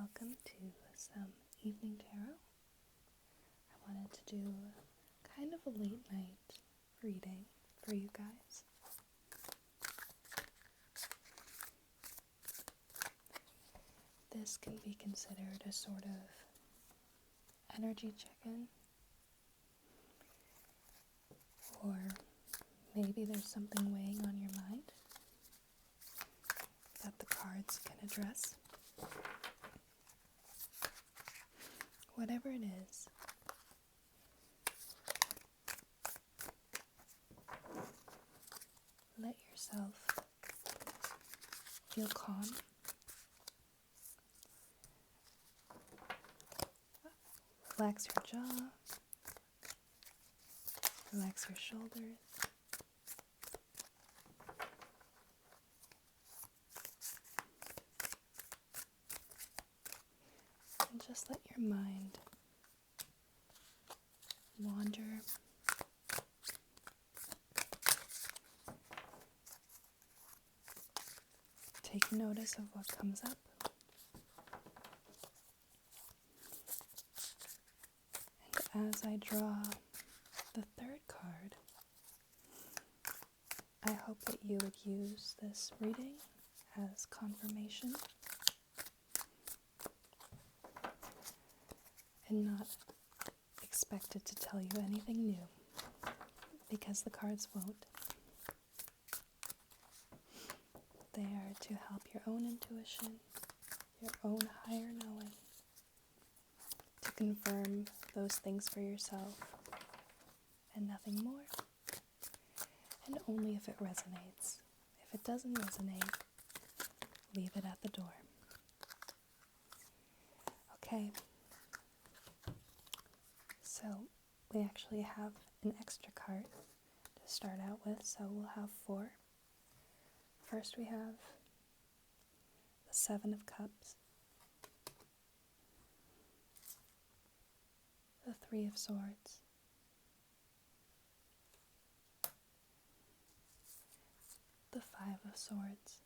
welcome to some evening tarot. I wanted to do kind of a late night reading for you guys. This can be considered a sort of energy check-in, or maybe there's something weighing on your mind that the cards can address. Whatever it is, let yourself feel calm. Relax your jaw, relax your shoulders. And just let your mind wander. Take notice of what comes up. And as I draw the third card, I hope that you would use this reading as confirmation and not expect it to tell you anything new, because the cards won't. They are to help your own intuition, your own higher knowing, to confirm those things for yourself and nothing more, and only if it resonates. If it doesn't resonate, leave it at the door. Okay, so we actually have an extra card to start out with, so we'll have 4. First we have the 7 of Cups, the 3 of Swords, the 5 of Swords,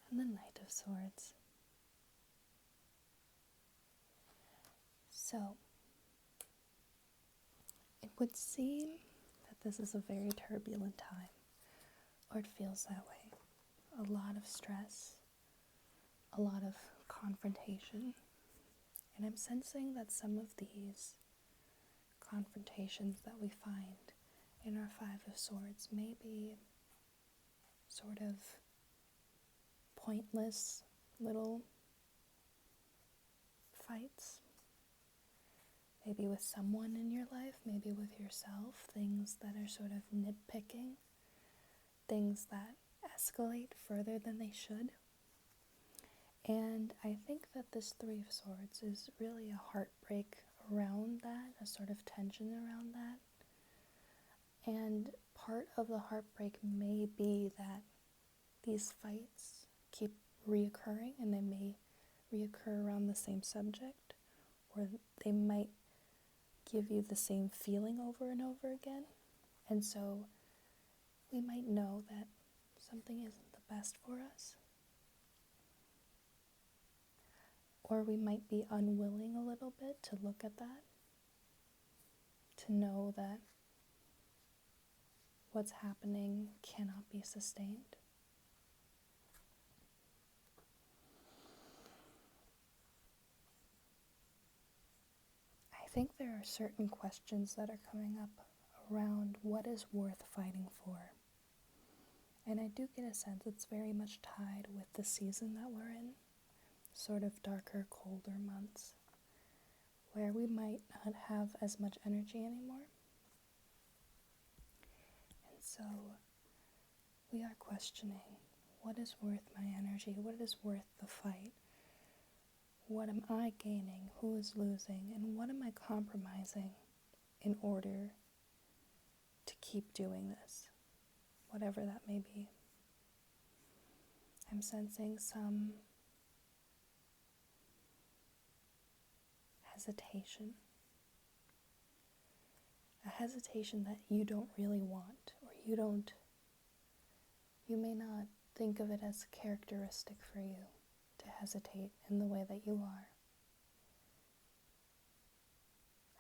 and the Knight of Swords. So, it would seem that this is a very turbulent time, or it feels that way. A lot of stress, a lot of confrontation, and I'm sensing that some of these confrontations that we find in our 5 of Swords may be sort of pointless little fights. Maybe with someone in your life, maybe with yourself, things that are sort of nitpicking, things that escalate further than they should. And I think that this 3 of Swords is really a heartbreak around that, a sort of tension around that. And part of the heartbreak may be that these fights keep reoccurring, and they may reoccur around the same subject, or they might give you the same feeling over and over again. And so we might know that something isn't the best for us, or we might be unwilling a little bit to look at that, to know that what's happening cannot be sustained. I think there are certain questions that are coming up around what is worth fighting for. And I do get a sense it's very much tied with the season that we're in, sort of darker, colder months, where we might not have as much energy anymore. And so we are questioning, what is worth my energy? What is worth the fight? What am I gaining? Who is losing? And what am I compromising in order to keep doing this? Whatever that may be. I'm sensing some hesitation. A hesitation that you don't really want, or you don't you may not think of it as characteristic for you to hesitate in the way that you are.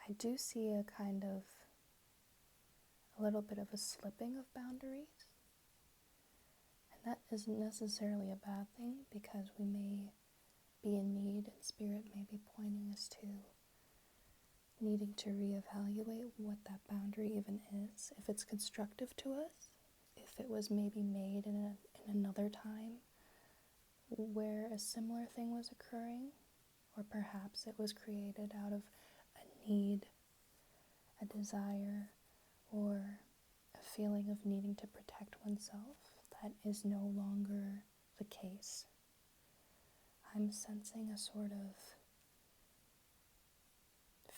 I do see a little bit of a slipping of boundaries. And that isn't necessarily a bad thing, because we may be in need, and Spirit may be pointing us to needing to reevaluate what that boundary even is, if it's constructive to us, if it was maybe made in another time where a similar thing was occurring, or perhaps it was created out of a need, a desire, or a feeling of needing to protect oneself that is no longer the case. I'm sensing a sort of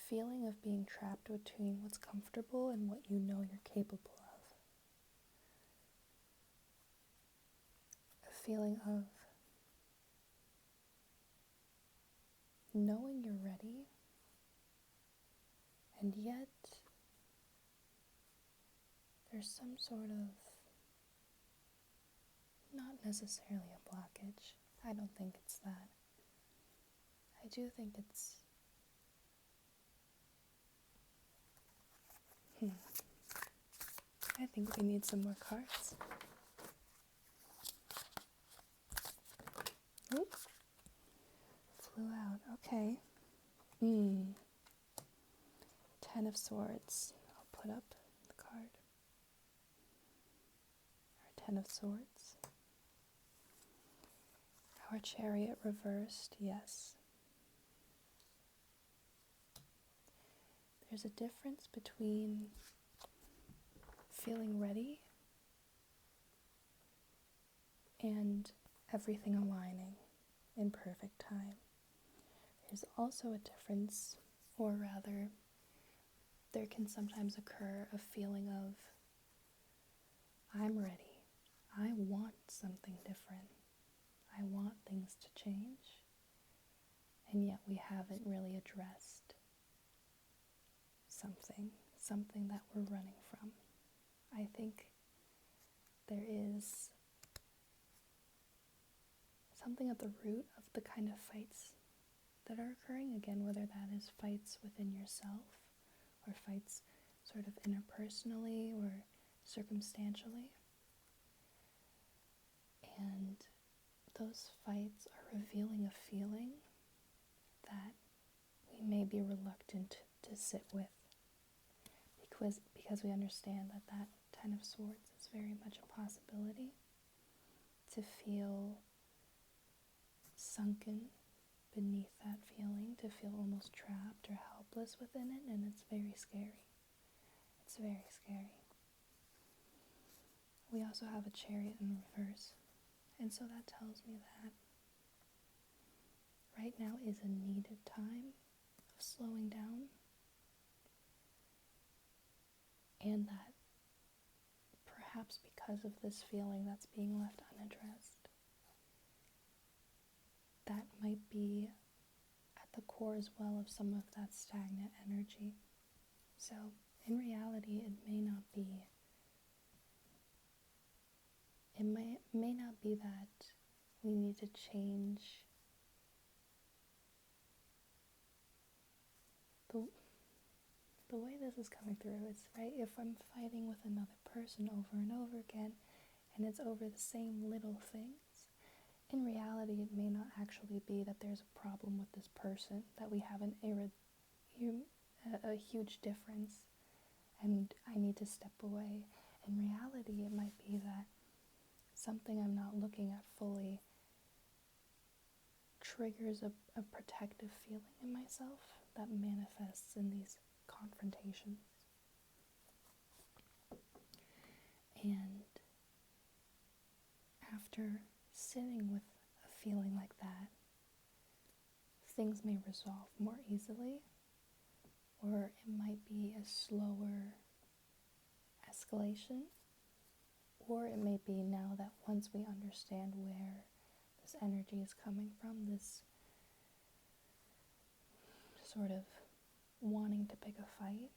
feeling of being trapped between what's comfortable and what you know you're capable of. A feeling of knowing you're ready, and yet there's some sort of, not necessarily a blockage. I don't think it's that. I do think it's I think we need some more cards. Oop. Flew out. Okay. 10 of Swords. I'll put up the card. Our 10 of Swords. Our Chariot reversed. Yes. There's a difference between feeling ready and everything aligning in perfect time. There's also a difference, or rather, there can sometimes occur a feeling of, I'm ready. I want something different. I want things to change. And yet we haven't really addressed something that we're running from. I think there is something at the root of the kind of fights that are occurring, again, whether that is fights within yourself or fights sort of interpersonally or circumstantially. And those fights are revealing a feeling that we may be reluctant to sit with, because we understand that 10 of Swords is very much a possibility to feel sunken beneath that feeling, to feel almost trapped or helpless within it, and it's very scary. It's very scary. We also have a Chariot in reverse, and so that tells me that right now is a needed time of slowing down, and that perhaps because of this feeling that's being left unaddressed, that might be at the core as well of some of that stagnant energy. So in reality, it may not be that we need to change the way this is coming through. It's right, if I'm fighting with another person over and over again, and it's over the same little things, in reality, it may not actually be that there's a problem with this person, that we have a huge difference, and I need to step away. In reality, it might be that something I'm not looking at fully triggers a protective feeling in myself that manifests in these confrontations. And after sitting with a feeling like that, things may resolve more easily, or it might be a slower escalation, or it may be now that once we understand where this energy is coming from, this sort of wanting to pick a fight,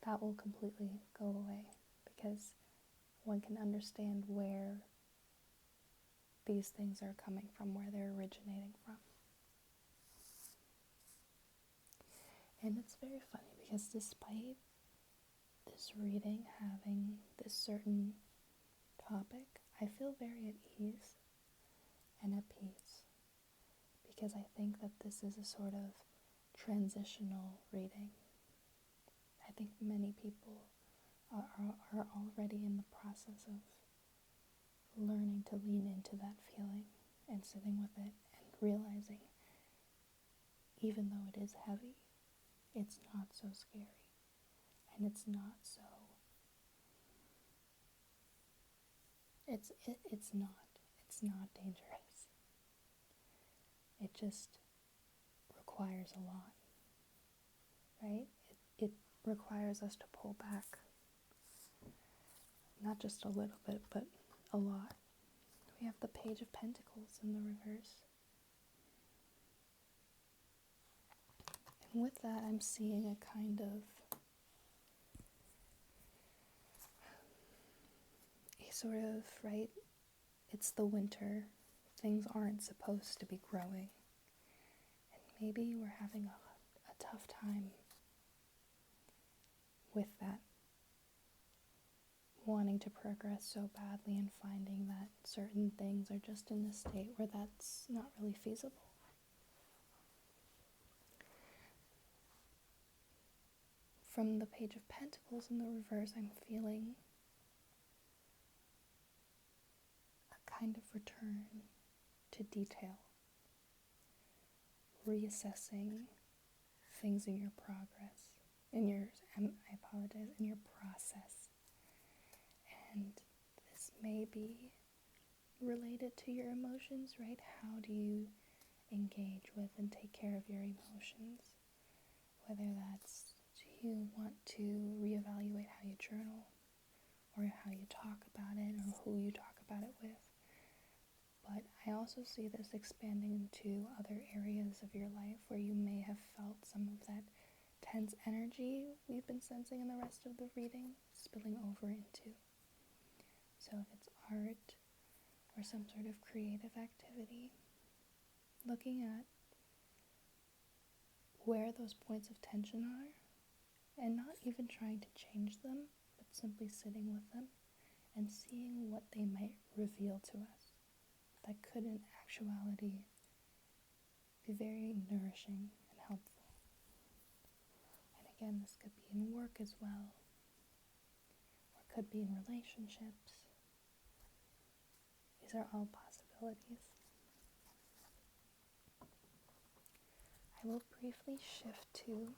that will completely go away, because one can understand where these things are coming from, where they're originating from. And it's very funny because despite this reading having this certain topic, I feel very at ease and at peace, because I think that this is a sort of transitional reading. I think many people are already in the process of learning to lean into that feeling and sitting with it and realizing, even though it is heavy, it's not so scary, and it's not dangerous. It just requires a lot, right? It requires us to pull back, not just a little bit, but a lot. We have the Page of Pentacles in the reverse. And with that, I'm seeing a kind of right, it's the winter, things aren't supposed to be growing, and maybe we're having a tough time with that, wanting to progress so badly and finding that certain things are just in a state where that's not really feasible. From the Page of Pentacles in the reverse, I'm feeling a kind of return to detail, reassessing things in your progress, in your process. And this may be related to your emotions, right? How do you engage with and take care of your emotions? Whether that's, do you want to reevaluate how you journal, or how you talk about it, or who you talk about it with. But I also see this expanding into other areas of your life where you may have felt some of that tense energy we've been sensing in the rest of the reading spilling over into. So if it's art or some sort of creative activity, looking at where those points of tension are, and not even trying to change them, but simply sitting with them and seeing what they might reveal to us. That could, in actuality, be very nourishing and helpful. And again, this could be in work as well, or could be in relationships. These are all possibilities. I will briefly shift to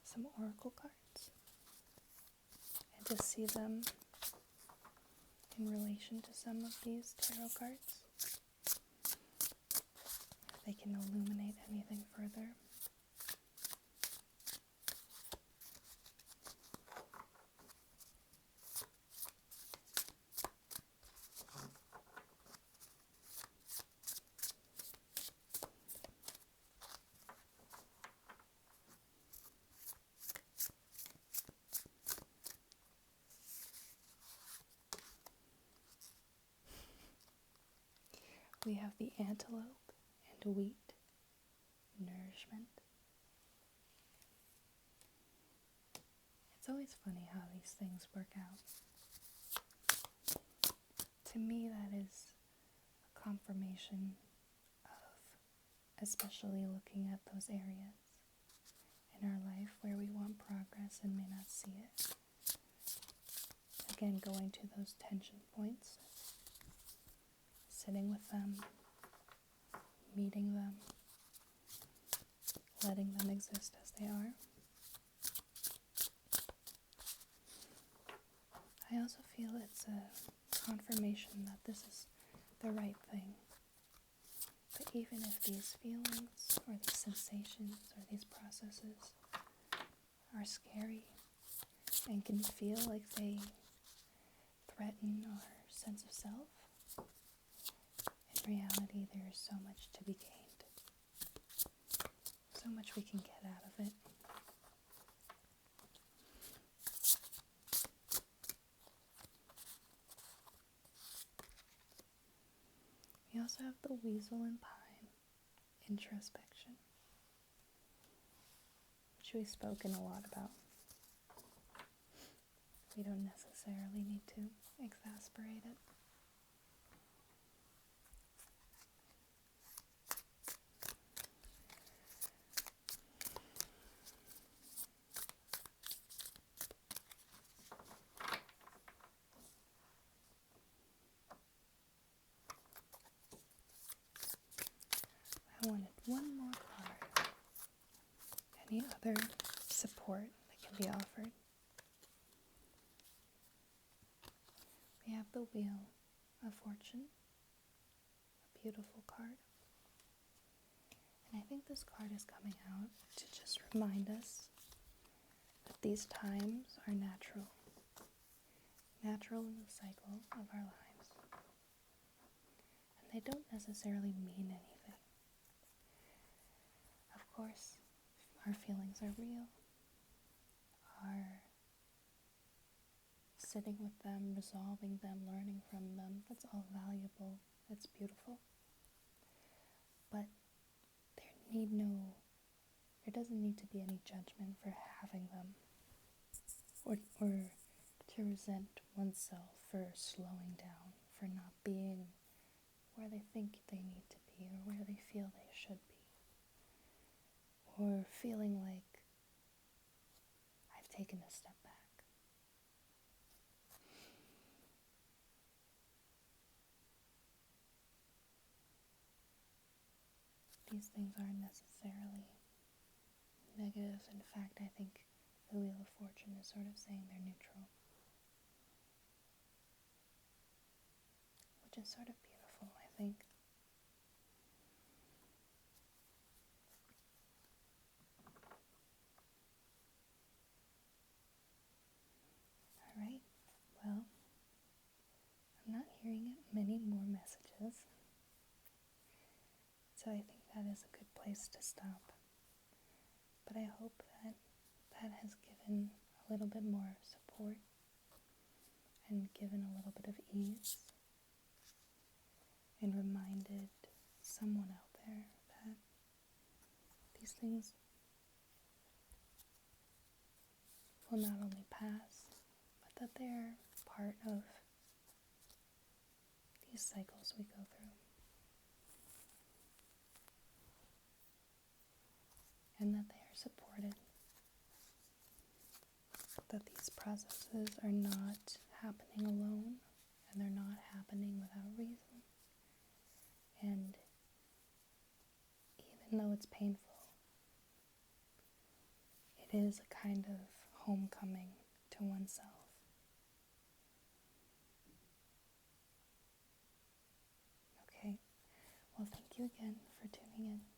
some oracle cards and to see them in relation to some of these tarot cards, if they can illuminate anything further. We have the antelope and wheat, nourishment. It's always funny how these things work out. To me, that is a confirmation of especially looking at those areas in our life where we want progress and may not see it. Again, going to those tension points, sitting with them, meeting them, letting them exist as they are. I also feel it's a confirmation that this is the right thing. But even if these feelings or these sensations or these processes are scary and can feel like they threaten our sense of self, in reality there is so much to be gained. So much we can get out of it. also have the Weasel and Pine introspection, which we've spoken a lot about. We don't necessarily need to exasperate it. I wanted one more card. Any other support that can be offered? We have the Wheel of Fortune, a beautiful card. And I think this card is coming out to just remind us that these times are natural in the cycle of our lives. And they don't necessarily mean anything. Of course, our feelings are real. Our sitting with them, resolving them, learning from them, that's all valuable. That's beautiful. But there doesn't need to be any judgment for having them, or to resent oneself for slowing down, for not being where they think they need to be, or where they feel they should be, or feeling like I've taken a step back. These things aren't necessarily negative. In fact, I think the Wheel of Fortune is sort of saying they're neutral, which is sort of beautiful, I think. Alright, well, I'm not hearing many more messages, so I think that is a good place to stop. But I hope that that has given a little bit more support and given a little bit of ease and reminded someone out there that these things will not only pass, but that they're part of these cycles we go through. And that they are supported. That these processes are not happening alone, and they're not happening without reason. And even though it's painful, it is a kind of homecoming to oneself. Okay, well, thank you again for tuning in.